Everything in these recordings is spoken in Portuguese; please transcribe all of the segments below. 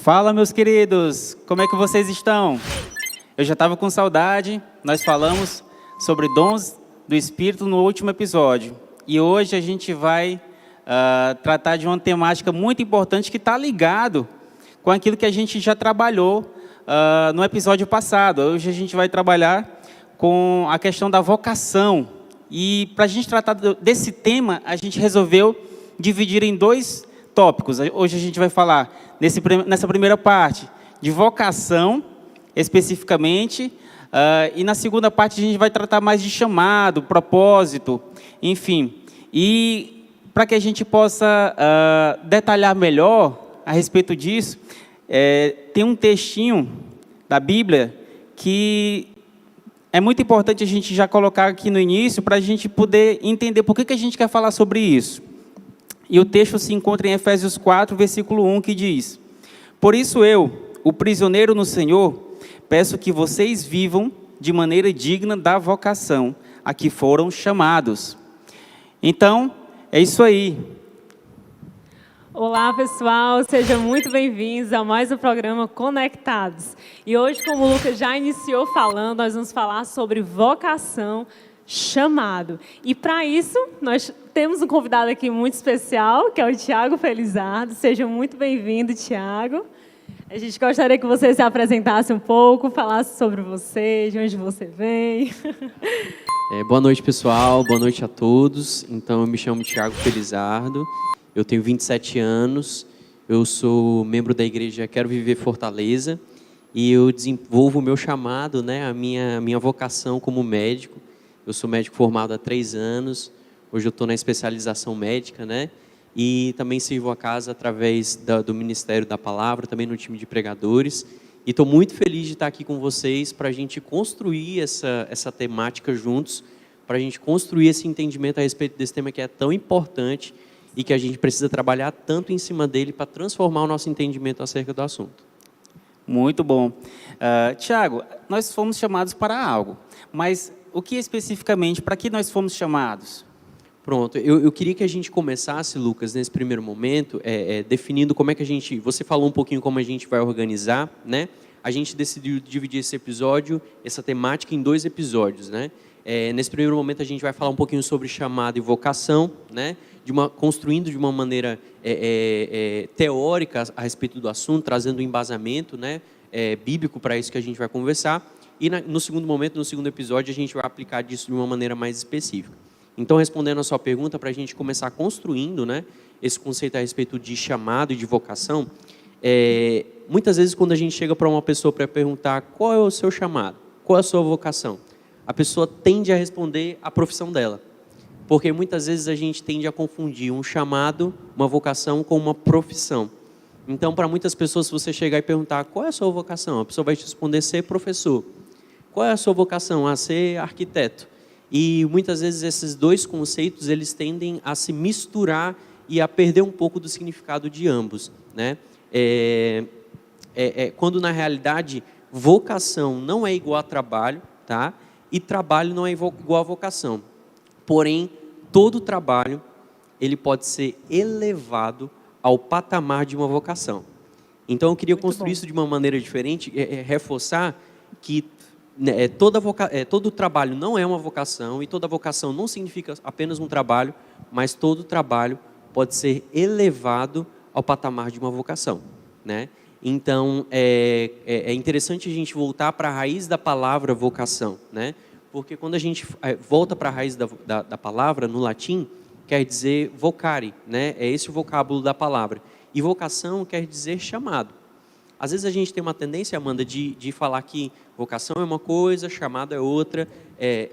Fala, meus queridos, como é que vocês estão? Eu já estava com saudade, nós falamos sobre dons do Espírito no último episódio. E hoje a gente vai tratar de uma temática muito importante que está ligado com aquilo que a gente já trabalhou no episódio passado. Hoje a gente vai trabalhar com a questão da vocação. E para a gente tratar desse tema, a gente resolveu dividir em dois tópicos. Hoje a gente vai falar, nessa primeira parte, de vocação, especificamente, e na segunda parte a gente vai tratar mais de chamado, propósito, enfim. E para que a gente possa detalhar melhor a respeito disso, tem um textinho da Bíblia que é muito importante a gente já colocar aqui no início para a gente poder entender por que a gente quer falar sobre isso. E o texto se encontra em Efésios 4, versículo 1, que diz: Por isso eu, o prisioneiro no Senhor, peço que vocês vivam de maneira digna da vocação a que foram chamados. Então, é isso aí. Olá, pessoal, sejam muito bem-vindos a mais um programa Conectados. E hoje, como o Lucas já iniciou falando, nós vamos falar sobre vocação, chamado. E para isso, nós temos um convidado aqui muito especial, que é o Tiago Felizardo. Seja muito bem-vindo, Tiago. A gente gostaria que você se apresentasse um pouco, falasse sobre você, de onde você vem. Boa noite, pessoal. Boa noite a todos. Então, eu me chamo Tiago Felizardo. Eu tenho 27 anos. Eu sou membro da igreja Quero Viver Fortaleza. E eu desenvolvo o meu chamado, né, a minha vocação como médico. Eu sou médico formado há 3 anos. Hoje eu estou na especialização médica, né? E também sirvo a casa através do Ministério da Palavra, também no time de pregadores. E estou muito feliz de estar aqui com vocês para a gente construir essa temática juntos, para a gente construir esse entendimento a respeito desse tema que é tão importante e que a gente precisa trabalhar tanto em cima dele para transformar o nosso entendimento acerca do assunto. Muito bom. Tiago, nós fomos chamados para algo, mas o que especificamente, para que nós fomos chamados? Pronto, eu queria que a gente começasse, Lucas, nesse primeiro momento, definindo como é que a gente... Você falou um pouquinho como a gente vai organizar, né? A gente decidiu dividir esse episódio, essa temática, em 2 episódios, né? Nesse primeiro momento, a gente vai falar um pouquinho sobre chamado e vocação, né? Construindo de uma maneira teórica a respeito do assunto, trazendo um embasamento, né? Bíblico para isso que a gente vai conversar. E no segundo momento, no segundo episódio, a gente vai aplicar disso de uma maneira mais específica. Então, respondendo a sua pergunta, para a gente começar construindo, né, esse conceito a respeito de chamado e de vocação, muitas vezes quando a gente chega para uma pessoa para perguntar qual é o seu chamado, qual é a sua vocação, a pessoa tende a responder a profissão dela. Porque muitas vezes a gente tende a confundir um chamado, uma vocação, com uma profissão. Então, para muitas pessoas, se você chegar e perguntar qual é a sua vocação, a pessoa vai te responder ser professor. Qual é a sua vocação? A ser arquiteto. E muitas vezes esses 2 conceitos eles tendem a se misturar e a perder um pouco do significado de ambos, né? Quando na realidade vocação não é igual a trabalho, tá? E trabalho não é igual a vocação. Porém, todo trabalho ele pode ser elevado ao patamar de uma vocação. Então eu queria construir isso de uma maneira diferente, reforçar que todo trabalho não é uma vocação e toda vocação não significa apenas um trabalho, mas todo trabalho pode ser elevado ao patamar de uma vocação, né? Então, é interessante a gente voltar para a raiz da palavra vocação, né? Porque quando a gente volta para a raiz da palavra, no latim, quer dizer vocare, né? É esse o vocábulo da palavra. E vocação quer dizer chamado. Às vezes a gente tem uma tendência, Amanda, de falar que vocação é uma coisa, chamado é outra,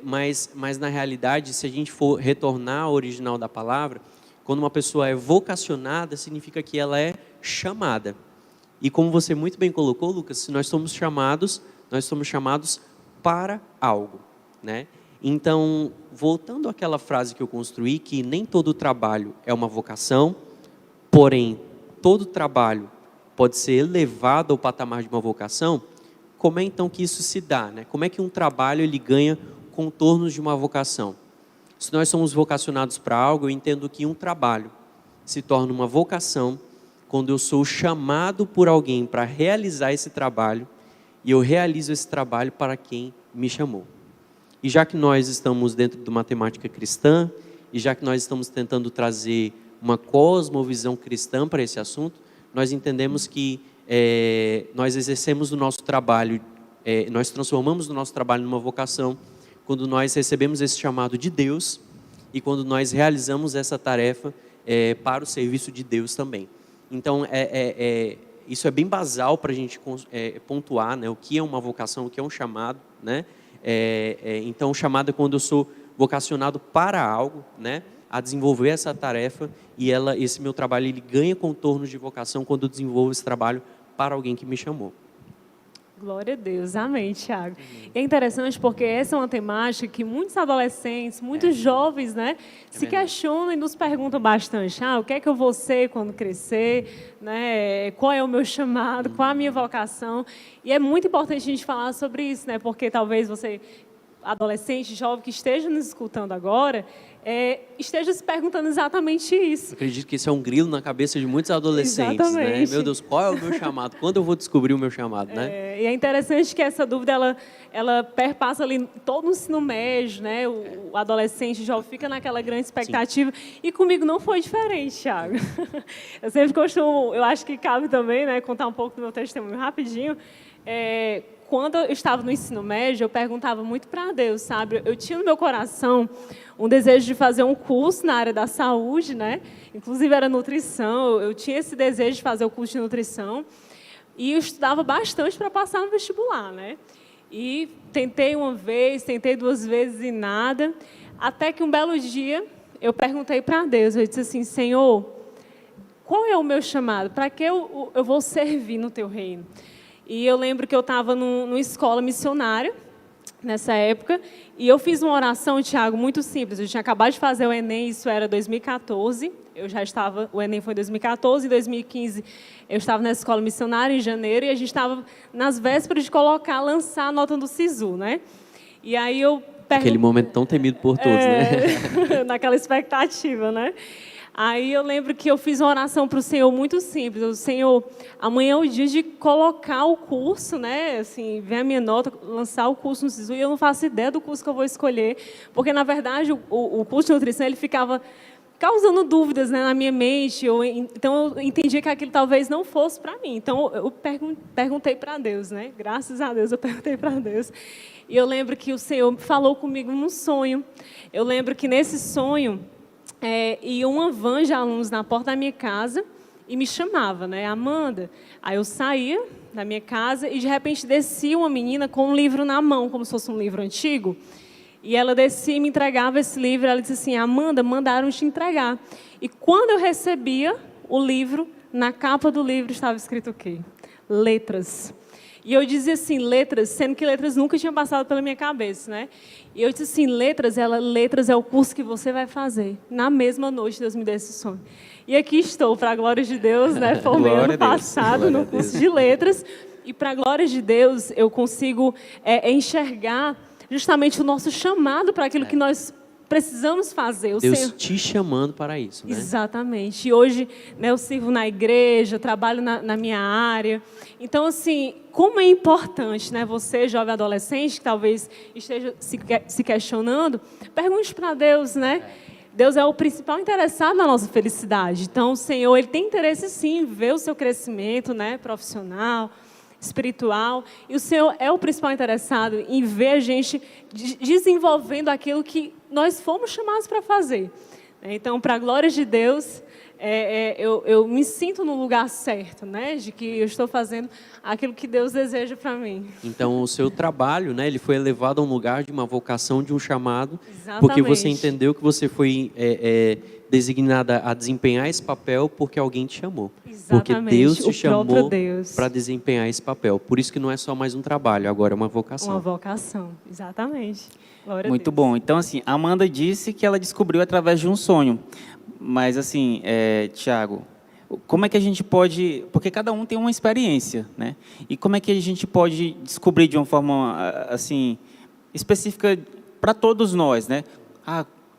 mas na realidade, se a gente for retornar ao original da palavra, quando uma pessoa é vocacionada, significa que ela é chamada. E como você muito bem colocou, Lucas, se nós somos chamados para algo, né? Então, voltando àquela frase que eu construí, que nem todo trabalho é uma vocação, porém, todo trabalho pode ser elevado ao patamar de uma vocação. Como é então que isso se dá, né? Como é que um trabalho ele ganha contornos de uma vocação? Se nós somos vocacionados para algo, eu entendo que um trabalho se torna uma vocação quando eu sou chamado por alguém para realizar esse trabalho e eu realizo esse trabalho para quem me chamou. E já que nós estamos dentro de uma temática cristã, e já que nós estamos tentando trazer uma cosmovisão cristã para esse assunto, nós entendemos que nós exercemos o nosso trabalho, nós transformamos o nosso trabalho numa vocação quando nós recebemos esse chamado de Deus e quando nós realizamos essa tarefa para o serviço de Deus também. Então, isso é bem basal para a gente pontuar, né, o que é uma vocação, o que é um chamado, né? Então, o chamado é quando eu sou vocacionado para algo, né, a desenvolver essa tarefa, e esse meu trabalho ele ganha contornos de vocação quando eu desenvolvo esse trabalho para alguém que me chamou. Glória a Deus, amém, Thiago. É interessante porque essa é uma temática que muitos adolescentes, muitos jovens, né, se questionam e nos perguntam bastante. O que é que eu vou ser quando crescer? Né? Qual é o meu chamado? Qual a minha vocação? E é muito importante a gente falar sobre isso, né, porque talvez você, adolescente, jovem que esteja nos escutando agora, esteja se perguntando exatamente isso. Eu acredito que isso é um grilo na cabeça de muitos adolescentes. Exatamente. Né? Meu Deus, qual é o meu chamado? Quando eu vou descobrir o meu chamado? Né? E é interessante que essa dúvida ela perpassa ali todo o ensino médio, né? O adolescente, o jovem fica naquela grande expectativa. Sim. E comigo não foi diferente, Thiago. Eu sempre costumo, eu acho que cabe também, né, contar um pouco do meu testemunho rapidinho. Quando eu estava no ensino médio, eu perguntava muito para Deus, sabe? Eu tinha no meu coração um desejo de fazer um curso na área da saúde, né? Inclusive era nutrição, eu tinha esse desejo de fazer o curso de nutrição e eu estudava bastante para passar no vestibular, né? E tentei uma vez, tentei duas vezes e nada, até que um belo dia eu perguntei para Deus, eu disse assim, Senhor, qual é o meu chamado? Para que eu vou servir no teu reino? E eu lembro que eu estava numa escola missionária, nessa época, e eu fiz uma oração, Thiago, muito simples. Eu tinha acabado de fazer o Enem, isso era 2014, o Enem foi em 2014, em 2015 eu estava na escola missionária, em janeiro, e a gente estava nas vésperas de lançar a nota do SISU, né? E aí eu... Aquele momento tão temido por todos, né? Naquela expectativa, né? Aí eu lembro que eu fiz uma oração para o Senhor muito simples. O Senhor, amanhã é o dia de colocar o curso, né? Assim, ver a minha nota, lançar o curso no SISU, e eu não faço ideia do curso que eu vou escolher, porque, na verdade, o curso de nutrição, ele ficava causando dúvidas, né, na minha mente. Então, eu entendia que aquilo talvez não fosse para mim. Então, eu perguntei para Deus, né? Graças a Deus, eu perguntei para Deus. E eu lembro que o Senhor falou comigo num sonho. Eu lembro que, nesse sonho... ia uma van de alunos na porta da minha casa e me chamava, né, Amanda. Aí eu saía da minha casa e de repente descia uma menina com um livro na mão, como se fosse um livro antigo. E ela descia e me entregava esse livro. Ela disse assim, Amanda, mandaram te entregar. E quando eu recebia o livro, na capa do livro estava escrito o quê? Letras. E eu dizia assim, letras, sendo que letras nunca tinha passado pela minha cabeça, né? E eu disse assim, letras é o curso que você vai fazer. Na mesma noite, Deus me deu esse sonho. E aqui estou, para a glória de Deus, né? Formei ano passado no curso de letras. E para a glória de Deus, eu consigo enxergar justamente o nosso chamado para aquilo que nós precisamos fazer. Deus te chamando para isso, né? Exatamente. E hoje, né, eu sirvo na igreja, trabalho na minha área. Então, assim, como é importante, né, você, jovem adolescente, que talvez esteja se questionando, pergunte para Deus, né? Deus é o principal interessado na nossa felicidade. Então, o Senhor, Ele tem interesse, sim, em ver o seu crescimento, né, profissional, espiritual, e o Senhor é o principal interessado em ver a gente desenvolvendo aquilo que nós fomos chamados para fazer. Então, para a glória de Deus, eu me sinto no lugar certo, né, de que eu estou fazendo aquilo que Deus deseja para mim. Então, o seu trabalho, né, ele foi elevado a um lugar de uma vocação, de um chamado, Exatamente. Porque você entendeu que você foi designada a desempenhar esse papel porque alguém te chamou. Exatamente. Porque Deus te chamou para desempenhar esse papel. Por isso que não é só mais um trabalho, agora é uma vocação. Uma vocação, exatamente. Glória Muito a Deus. bom. Então, assim, a Amanda disse que ela descobriu através de um sonho. Mas, assim, Thiago, como é que a gente pode... Porque cada um tem uma experiência, né? E como é que a gente pode descobrir de uma forma, assim, específica para todos nós, né?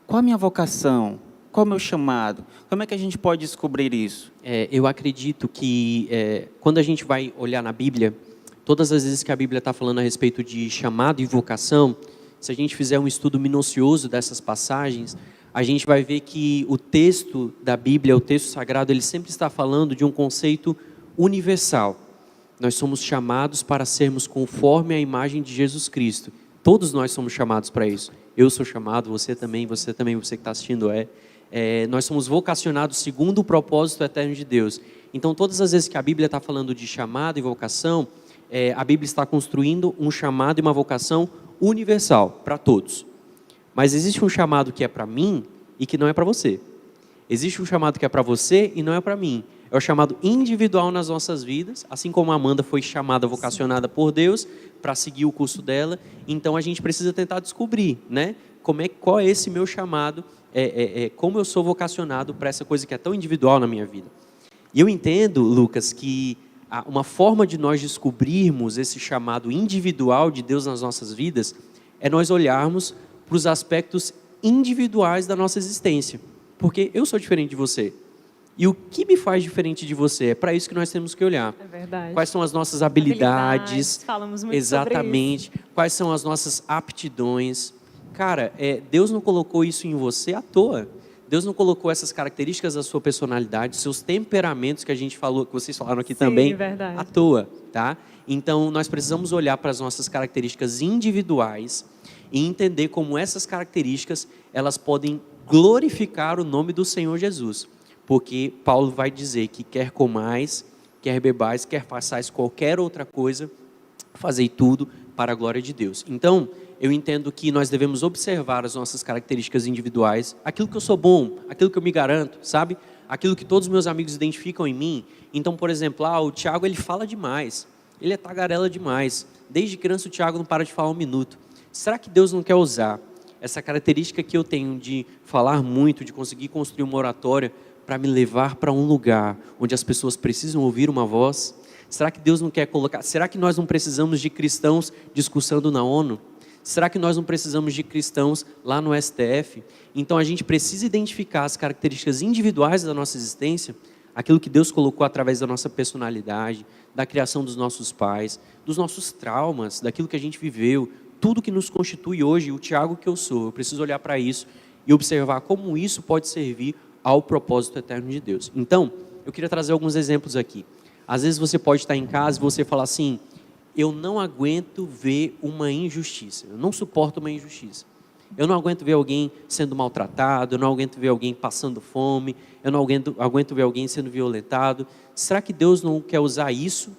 Qual a minha vocação? qual é o meu chamado? Como é que a gente pode descobrir isso? Eu acredito que quando a gente vai olhar na Bíblia, todas as vezes que a Bíblia está falando a respeito de chamado e vocação, se a gente fizer um estudo minucioso dessas passagens, a gente vai ver que o texto da Bíblia, o texto sagrado, ele sempre está falando de um conceito universal. Nós somos chamados para sermos conforme a imagem de Jesus Cristo. Todos nós somos chamados para isso. Eu sou chamado, você também, você que está assistindo nós somos vocacionados segundo o propósito eterno de Deus. Então, todas as vezes que a Bíblia está falando de chamado e vocação, a Bíblia está construindo um chamado e uma vocação universal para todos. Mas existe um chamado que é para mim e que não é para você. Existe um chamado que é para você e não é para mim. É o chamado individual nas nossas vidas, assim como a Amanda foi chamada, vocacionada por Deus para seguir o curso dela. Então a gente precisa tentar descobrir, né? Qual é esse meu chamado, como eu sou vocacionado para essa coisa que é tão individual na minha vida. E eu entendo, Lucas, que uma forma de nós descobrirmos esse chamado individual de Deus nas nossas vidas é nós olharmos para os aspectos individuais da nossa existência. Porque eu sou diferente de você. E o que me faz diferente de você? É para isso que nós temos que olhar. É verdade. Quais são as nossas habilidades? Falamos muito exatamente. sobre isso. Quais são as nossas aptidões? Cara, Deus não colocou isso em você à toa. Deus não colocou essas características da sua personalidade, seus temperamentos que a gente falou, que vocês falaram aqui também, verdade. à toa, tá? Então, nós precisamos olhar para as nossas características individuais e entender como essas características, elas podem glorificar o nome do Senhor Jesus. Porque Paulo vai dizer que quer comais, quer bebais, quer façais qualquer outra coisa, fazei tudo para a glória de Deus. Então, eu entendo que nós devemos observar as nossas características individuais, aquilo que eu sou bom, aquilo que eu me garanto, sabe? Aquilo que todos os meus amigos identificam em mim. Então, por exemplo, o Tiago, ele fala demais, ele é tagarela demais. Desde criança o Tiago não para de falar um minuto. Será que Deus não quer usar essa característica que eu tenho de falar muito, de conseguir construir uma oratória para me levar para um lugar onde as pessoas precisam ouvir uma voz? Será que Deus não quer colocar? Será que nós não precisamos de cristãos discursando na ONU? Será que nós não precisamos de cristãos lá no STF? Então a gente precisa identificar as características individuais da nossa existência, aquilo que Deus colocou através da nossa personalidade, da criação dos nossos pais, dos nossos traumas, daquilo que a gente viveu, tudo que nos constitui hoje, o Tiago que eu sou. Eu preciso olhar para isso e observar como isso pode servir ao propósito eterno de Deus. Então, eu queria trazer alguns exemplos aqui. Às vezes você pode estar em casa e você falar assim: eu não aguento ver uma injustiça, eu não suporto uma injustiça. Eu não aguento ver alguém sendo maltratado, eu não aguento ver alguém passando fome, eu não aguento ver alguém sendo violentado. Será que Deus não quer usar isso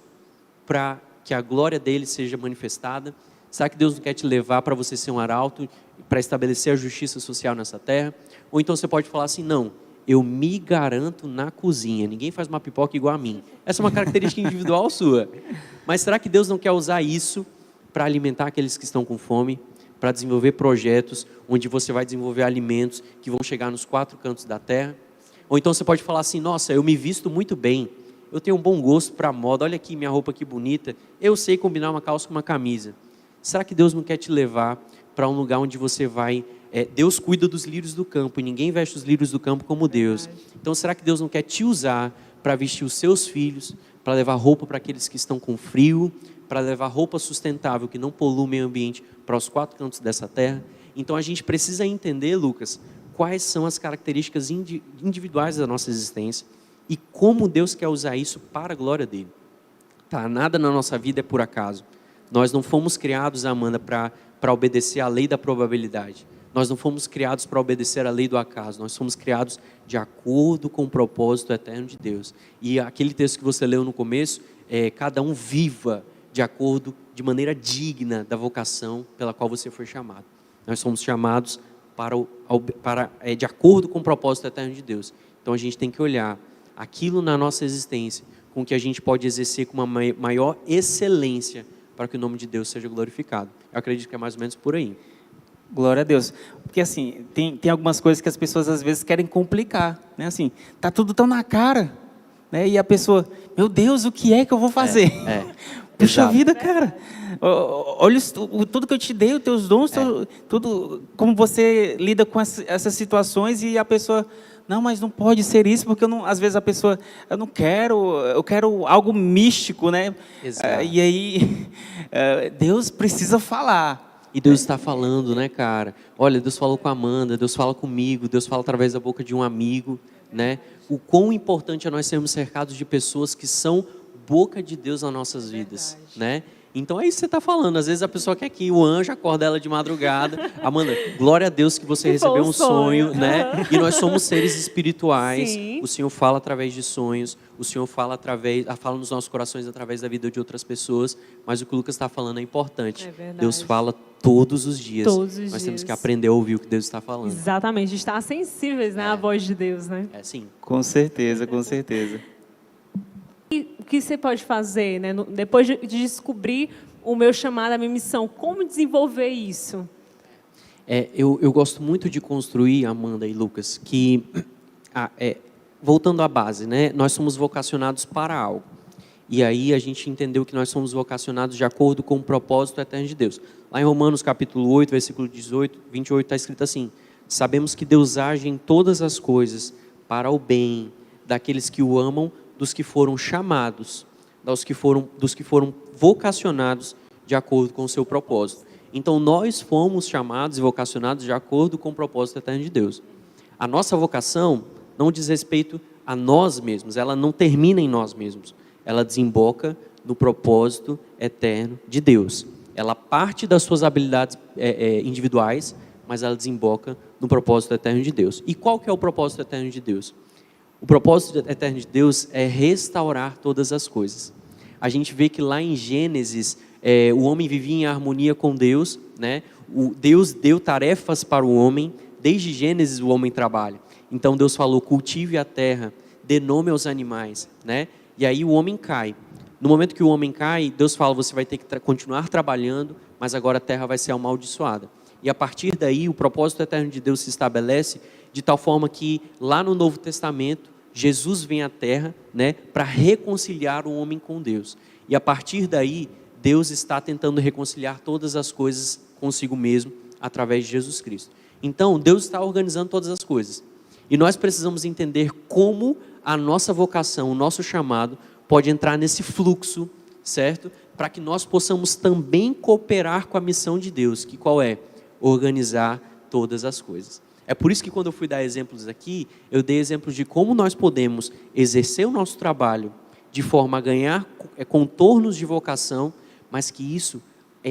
para que a glória dele seja manifestada? Será que Deus não quer te levar para você ser um arauto, para estabelecer a justiça social nessa terra? Ou então você pode falar assim: não, eu me garanto na cozinha, ninguém faz uma pipoca igual a mim. Essa é uma característica individual sua. Mas será que Deus não quer usar isso para alimentar aqueles que estão com fome, para desenvolver projetos onde você vai desenvolver alimentos que vão chegar nos 4 cantos da terra? Ou então você pode falar assim: nossa, eu me visto muito bem, eu tenho um bom gosto para moda, olha aqui minha roupa que bonita, eu sei combinar uma calça com uma camisa. Será que Deus não quer te levar para um lugar onde você vai... Deus cuida dos lírios do campo e ninguém veste os lírios do campo como Deus. Então será que Deus não quer te usar para vestir os seus filhos, para levar roupa para aqueles que estão com frio, para levar roupa sustentável que não polua o meio ambiente para os 4 cantos dessa terra? Então a gente precisa entender, Lucas, quais são as características individuais da nossa existência e como Deus quer usar isso para a glória dele. Tá, nada na nossa vida é por acaso. Nós não fomos criados, Amanda, para obedecer à lei da probabilidade. Nós não fomos criados para obedecer à lei do acaso. Nós fomos criados de acordo com o propósito eterno de Deus. E aquele texto que você leu no começo, cada um viva de acordo, de maneira digna da vocação pela qual você foi chamado. Nós somos chamados de acordo com o propósito eterno de Deus. Então a gente tem que olhar aquilo na nossa existência com que a gente pode exercer com uma maior excelência para que o nome de Deus seja glorificado. Eu acredito que é mais ou menos por aí. Glória a Deus. Porque assim, tem algumas coisas que as pessoas às vezes querem complicar, né? Assim, tá tudo tão na cara, né? E a pessoa, meu Deus, o que é que eu vou fazer? Puxa Exato. vida, cara. Olha tudo que eu te dei, os teus dons, tudo, como você lida com essas situações e a pessoa, não, mas não pode ser isso, porque às vezes a pessoa, eu quero algo místico, né? Exato. E aí, Deus precisa falar. E Deus está falando, né, cara? Olha, Deus falou com a Amanda, Deus fala comigo, Deus fala através da boca de um amigo, né? O quão importante é nós sermos cercados de pessoas que são boca de Deus nas nossas vidas, né? Então é isso que você está falando. Às vezes a pessoa quer que o anjo acorda ela de madrugada. Amanda, glória a Deus que você recebeu um sonho, né? E nós somos seres espirituais. Sim. O Senhor fala através de sonhos. O Senhor fala fala nos nossos corações através da vida de outras pessoas. Mas o que o Lucas está falando é importante. É verdade. Deus fala todos os dias. Todos os Nós temos dias. que aprender a ouvir o que Deus está falando. Exatamente, estar sensíveis, né, à voz de Deus, né? É sim. Com certeza, com certeza. E o que você pode fazer, né, depois de descobrir o meu chamado, a minha missão? Como desenvolver isso? Eu gosto muito de construir, Amanda e Lucas, que, voltando à base, né, nós somos vocacionados para algo. E aí a gente entendeu que nós somos vocacionados de acordo com o propósito eterno de Deus. Lá em Romanos capítulo 8, versículo 28, está escrito assim: sabemos que Deus age em todas as coisas para o bem daqueles que o amam, dos que foram chamados, dos que foram vocacionados de acordo com o seu propósito. Então nós fomos chamados e vocacionados de acordo com o propósito eterno de Deus. A nossa vocação não diz respeito a nós mesmos, ela não termina em nós mesmos, ela desemboca no propósito eterno de Deus. Ela parte das suas habilidades individuais, mas ela desemboca no propósito eterno de Deus. E qual que é o propósito eterno de Deus? O propósito eterno de Deus é restaurar todas as coisas. A gente vê que lá em Gênesis, o homem vivia em harmonia com Deus, né? Deus deu tarefas para o homem, desde Gênesis o homem trabalha. Então Deus falou: cultive a terra, dê nome aos animais, né? E aí o homem cai. No momento que o homem cai, Deus fala: você vai ter que continuar trabalhando, mas agora a terra vai ser amaldiçoada. E a partir daí o propósito eterno de Deus se estabelece de tal forma que lá no Novo Testamento Jesus vem à terra, né, para reconciliar o homem com Deus. E a partir daí Deus está tentando reconciliar todas as coisas consigo mesmo através de Jesus Cristo. Então Deus está organizando todas as coisas. E nós precisamos entender como a nossa vocação, o nosso chamado pode entrar nesse fluxo, certo? Para que nós possamos também cooperar com a missão de Deus, que qual é? Organizar todas as coisas. É por isso que quando eu fui dar exemplos aqui, eu dei exemplos de como nós podemos exercer o nosso trabalho de forma a ganhar contornos de vocação, mas que isso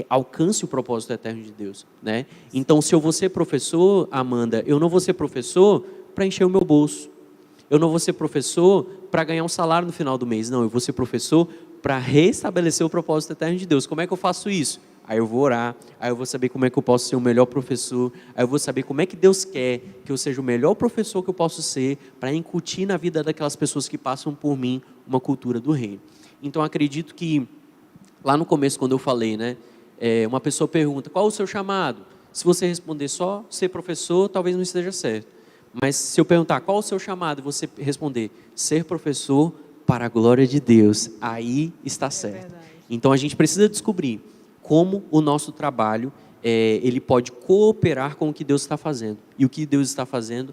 alcance o propósito eterno de Deus, né? Então, se eu vou ser professor, Amanda, eu não vou ser professor para encher o meu bolso. Eu não vou ser professor para ganhar um salário no final do mês. Não, eu vou ser professor para restabelecer o propósito eterno de Deus. Como é que eu faço isso? Aí eu vou orar, aí eu vou saber como é que eu posso ser o melhor professor, aí eu vou saber como é que Deus quer que eu seja o melhor professor que eu posso ser, para incutir na vida daquelas pessoas que passam por mim uma cultura do reino. Então acredito que, lá no começo quando eu falei, né, uma pessoa pergunta: qual o seu chamado? Se você responder só ser professor, talvez não esteja certo. Mas se eu perguntar qual o seu chamado e você responder ser professor para a glória de Deus, aí está certo. Então a gente precisa descobrir como o nosso trabalho ele pode cooperar com o que Deus está fazendo. E o que Deus está fazendo?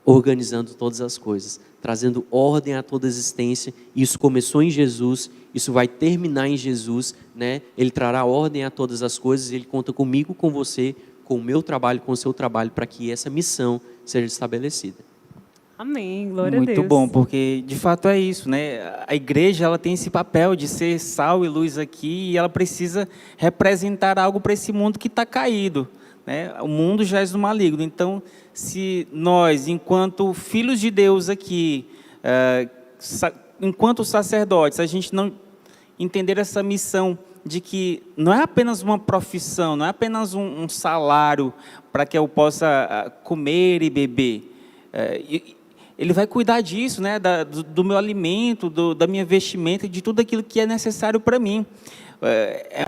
Organizando todas as coisas, trazendo ordem a toda a existência. Isso começou em Jesus, isso vai terminar em Jesus, né? Ele trará ordem a todas as coisas. Ele conta comigo, com você, com o meu trabalho, com o seu trabalho, para que essa missão seja estabelecida. Amém, glória a Deus. Muito bom, porque de fato é isso, né? A igreja, ela tem esse papel de ser sal e luz aqui, e ela precisa representar algo para esse mundo que está caído, né? O mundo já é do maligno. Então, se nós, enquanto filhos de Deus aqui, enquanto sacerdotes, a gente não entender essa missão de que não é apenas uma profissão, não é apenas um salário para que eu possa comer e beber. Ele vai cuidar disso, né? Do meu alimento, da minha vestimenta, de tudo aquilo que é necessário para mim.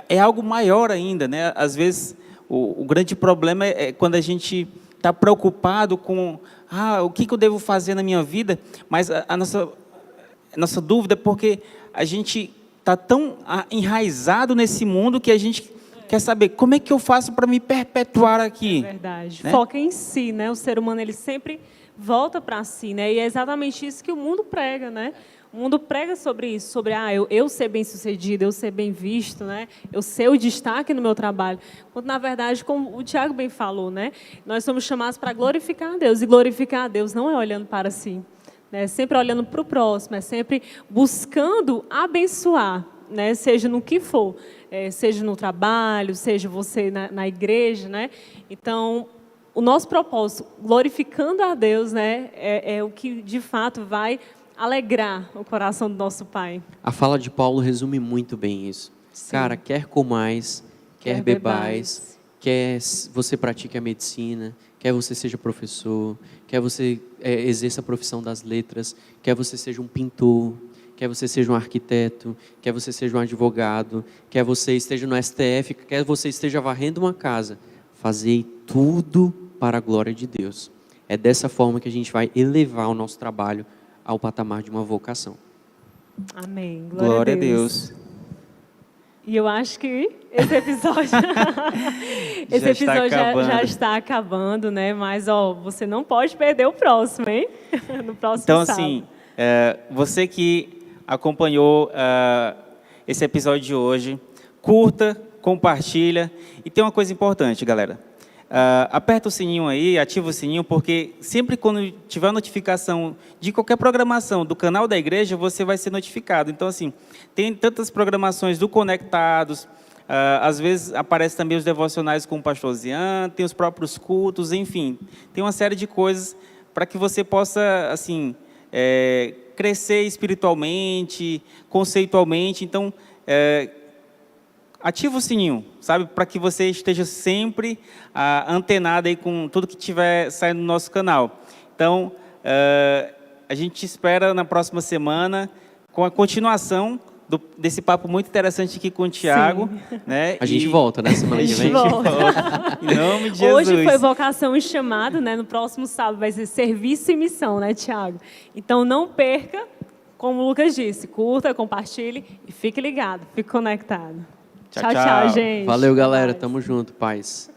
É algo maior ainda, né? Às vezes, o grande problema é quando a gente está preocupado com o que eu devo fazer na minha vida, mas a nossa dúvida é porque a gente está tão enraizado nesse mundo que a gente quer saber como é que eu faço para me perpetuar aqui. É verdade. Né? Foca em si, né? O ser humano, ele sempre volta para si, né? E é exatamente isso que o mundo prega, né? O mundo prega sobre isso, sobre eu ser bem-sucedido, eu ser bem visto, né? Eu ser o destaque no meu trabalho. Quando, na verdade, como o Tiago bem falou, né? Nós somos chamados para glorificar a Deus. E glorificar a Deus não é olhando para si, né? É sempre olhando para o próximo, é sempre buscando abençoar, né? Seja no que for, seja no trabalho, seja você na igreja, né? Então, o nosso propósito, glorificando a Deus, né? É o que, de fato, vai alegrar o coração do nosso Pai. A fala de Paulo resume muito bem isso. Sim. Cara, quer comais, quer bebais, quer você pratique a medicina, quer você seja professor, quer você exerça a profissão das letras, quer você seja um pintor, quer você seja um arquiteto, quer você seja um advogado, quer você esteja no STF, quer você esteja varrendo uma casa, fazei tudo para a glória de Deus. É dessa forma que a gente vai elevar o nosso trabalho ao patamar de uma vocação. Amém. Glória a Deus. E eu acho que esse episódio, já está acabando, né? Mas você não pode perder o próximo, hein? No próximo então, sábado. assim, você que acompanhou esse episódio de hoje, curta, compartilha. E tem uma coisa importante, galera. Aperta o sininho aí, ativa o sininho, porque sempre quando tiver notificação de qualquer programação do canal da igreja, você vai ser notificado. Então, assim, tem tantas programações do Conectados, às vezes aparecem também os devocionais com o pastor Zian, tem os próprios cultos, enfim, tem uma série de coisas para que você possa, assim, crescer espiritualmente, conceitualmente. Então, ativa o sininho, sabe? Para que você esteja sempre antenado aí com tudo que estiver saindo no nosso canal. Então, a gente te espera na próxima semana com a continuação desse papo muito interessante aqui com o Tiago. Né? A gente volta na semana que vem. Em nome de Jesus. Hoje foi vocação e chamado, né? No próximo sábado vai ser serviço e missão, né, Tiago? Então, não perca, como o Lucas disse, curta, compartilhe e fique ligado, fique conectado. Tchau, gente. Valeu, galera. Tamo junto. Paz.